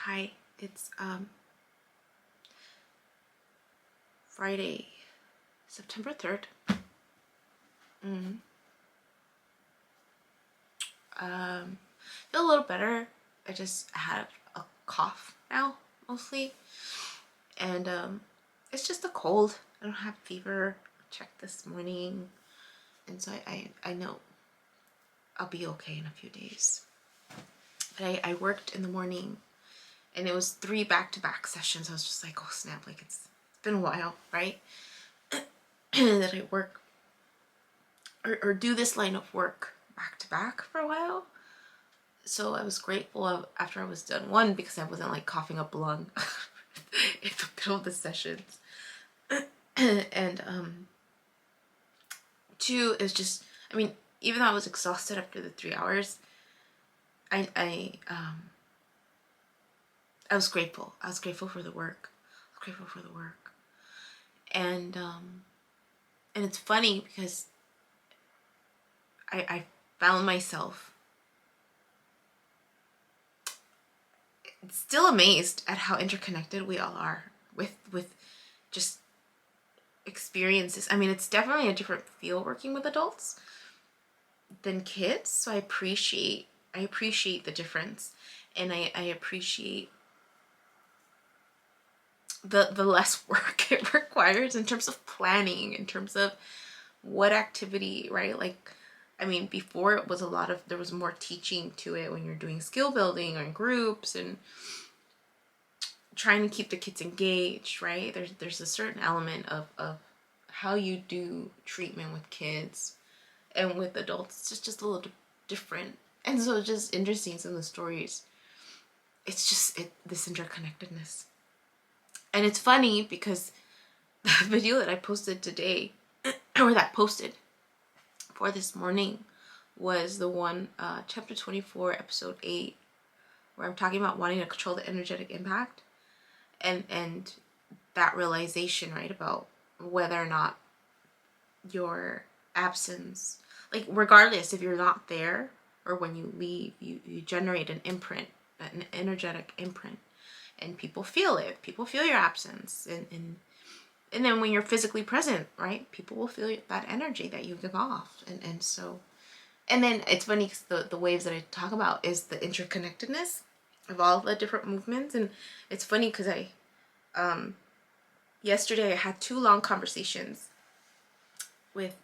Hi, it's Friday, September 3rd. Feel a little better. I just had a cough now, mostly. And it's just a cold. I don't have fever. Checked this morning. And so I know I'll be okay in a few days. But I worked in the morning and it was 3 back-to-back sessions. I was just like, oh snap, like it's been a while, right? that I work or do this line of work back to back for a while. So I was grateful after I was done. One, because I wasn't like coughing up lung in the middle of the sessions. And two, it was just, I mean, even though I was exhausted after the 3 hours, I was grateful. I was grateful for the work. I was grateful for the work. And it's funny because I found myself still amazed at how interconnected we all are with just experiences. I mean, it's definitely a different feel working with adults than kids, so I appreciate the difference, and I appreciate the less work it requires in terms of planning, in terms of what activity, right? Like, I mean, before it was there was more teaching to it when you're doing skill building or in groups and trying to keep the kids engaged, right? There's a certain element of how you do treatment with kids and with adults. It's just a little different. And so it's just interesting, some of the stories. It's just this interconnectedness. And it's funny because the video that I posted today, or that posted for this morning, was the one, chapter 24, episode 8, where I'm talking about wanting to control the energetic impact. And that realization, right, about whether or not your absence, like regardless if you're not there or when you leave, you generate an imprint, an energetic imprint, and people feel it. People feel your absence, and then when you're physically present, right, people will feel that energy that you give off. And so, and then it's funny because the waves that I talk about is the interconnectedness of all the different movements. And it's funny because yesterday I had 2 long conversations with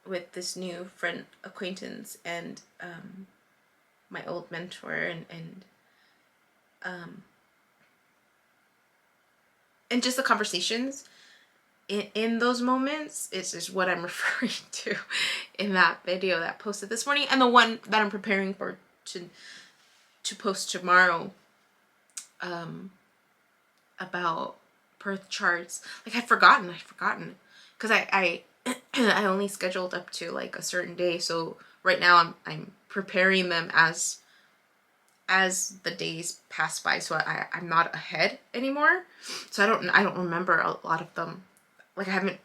with this new friend acquaintance and my old mentor, and just the conversations in those moments is what I'm referring to in that video that posted this morning, and the one that I'm preparing for to post tomorrow, about birth charts. Like I'd forgotten because I I only scheduled up to like a certain day, so right now I'm preparing them as the days pass by, so I'm not ahead anymore, so I don't remember a lot of them. Like I haven't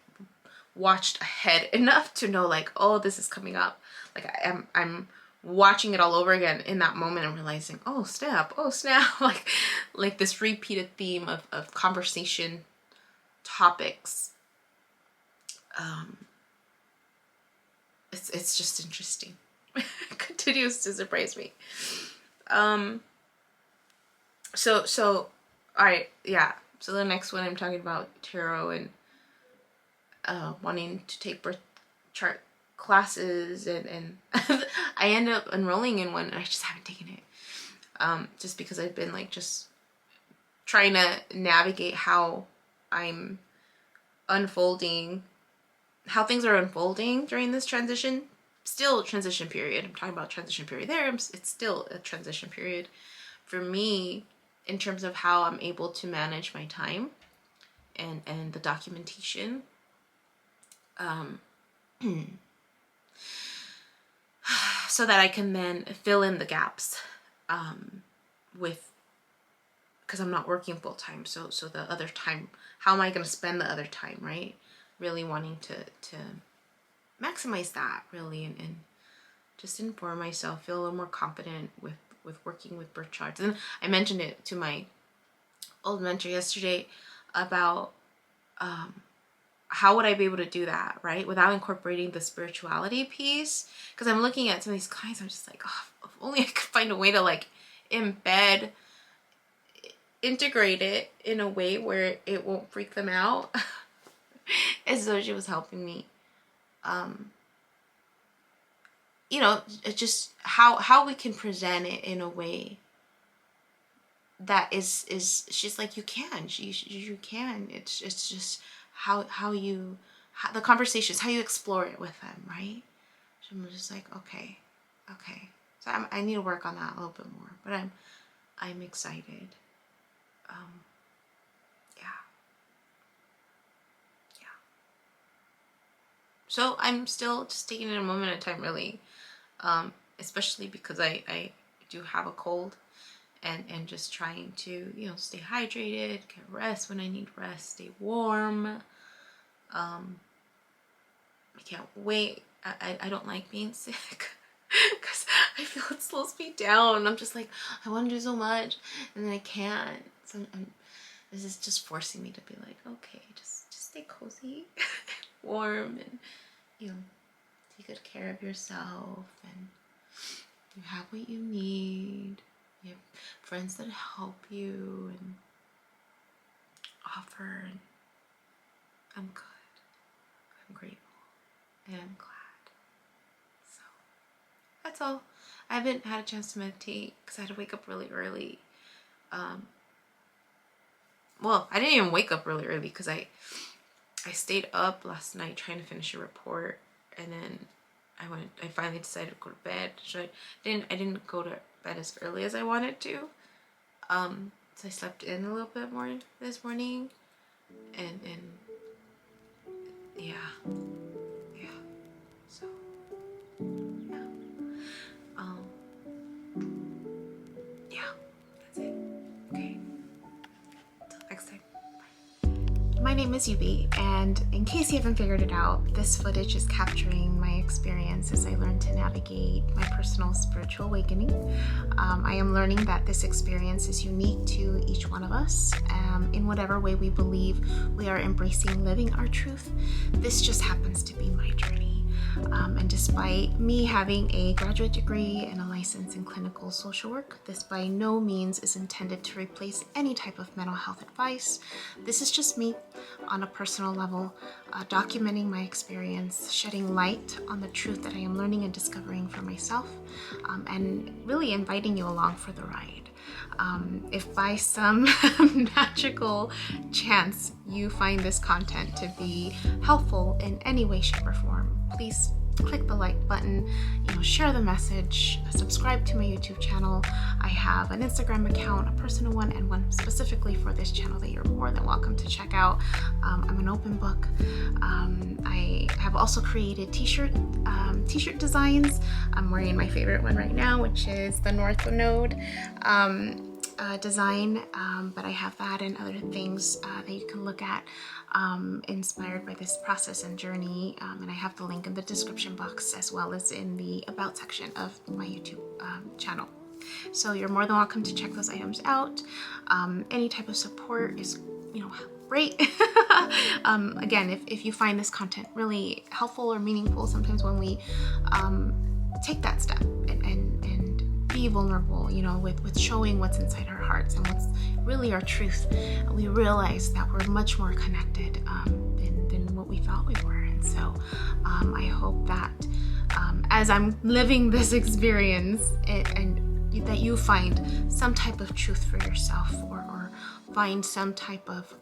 watched ahead enough to know like, oh, this is coming up. Like I'm watching it all over again in that moment and realizing, oh snap, like this repeated theme of conversation topics. It's just interesting. It continues to surprise me. So all right, yeah. So the next one I'm talking about tarot and wanting to take birth chart classes, and I ended up enrolling in one and I just haven't taken it, just because I've been like just trying to navigate how I'm unfolding, how things are unfolding during this transition. Still transition period. I'm talking about transition period there. It's still a transition period for me in terms of how I'm able to manage my time and the documentation. So that I can then fill in the gaps with, because I'm not working full time, so the other time, how am I going to spend the other time, right? Really wanting to maximize that, really, and just inform myself, feel a little more confident with working with birth charts. And I mentioned it to my old mentor yesterday about how would I be able to do that, right, without incorporating the spirituality piece? Because I'm looking at some of these clients, I'm just like, oh, if only I could find a way to like integrate it in a way where it won't freak them out. And so she was helping me, you know, just how we can present it in a way that is she's like, you can, you can. It's just how the conversations, how you explore it with them, right? So I'm just like, okay. So I need to work on that a little bit more, but I'm excited. Yeah. So I'm still just taking it a moment at a time, really, especially because I do have a cold, and just trying to, you know, stay hydrated, get rest when I need rest, stay warm. I can't wait. I don't like being sick because I feel it slows me down. I'm just like, I want to do so much and then I can't. So this is just forcing me to be like, okay, just stay cozy, warm, and, you know, take good care of yourself, and you have what you need. You have friends that help you and offer, and I'm good. I'm grateful and I'm glad. So that's all. I haven't had a chance to meditate because I had to wake up really early. Well, I didn't even wake up really early because I stayed up last night trying to finish a report, and then I finally decided to go to bed. So I didn't go to bed as early as I wanted to. So I slept in a little bit more this morning, and yeah. So yeah. Yeah, that's it. Okay. Till next time. My name is Yubi, and in case you haven't figured it out, this footage is capturing my experience as I learn to navigate my personal spiritual awakening. I am learning that this experience is unique to each one of us, in whatever way we believe we are embracing living our truth. This just happens to be my journey. And despite me having a graduate degree and a license in clinical social work, this by no means is intended to replace any type of mental health advice. This is just me on a personal level, documenting my experience, shedding light on the truth that I am learning and discovering for myself, and really inviting you along for the ride. If by some magical chance you find this content to be helpful in any way, shape, or form, please click the like button, share the message, subscribe to my YouTube channel. I have an Instagram account, a personal one, and one specifically for this channel that you're more than welcome to check out. I'm an open book. I have also created t-shirt designs. I'm wearing my favorite one right now, which is the North Node design, but I have that and other things that you can look at inspired by this process and journey, and I have the link in the description box as well as in the about section of my YouTube channel. So you're more than welcome to check those items out. Any type of support is great. Again, if you find this content really helpful or meaningful, sometimes when we take that step and be vulnerable, with showing what's inside our hearts and what's really our truth, we realize that we're much more connected than what we thought we were. And so I hope that as I'm living this experience and that you find some type of truth for yourself, or find some type of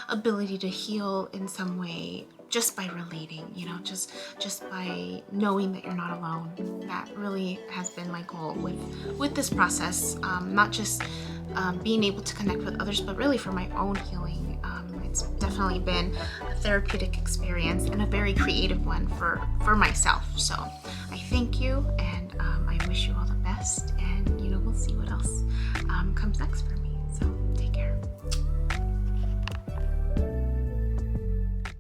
ability to heal in some way just by relating, just by knowing that you're not alone. That really has been my goal with this process, not just being able to connect with others, but really for my own healing. It's definitely been a therapeutic experience and a very creative one for myself. So I thank you, and I wish you all the best, and we'll see what else comes next for me. So take care.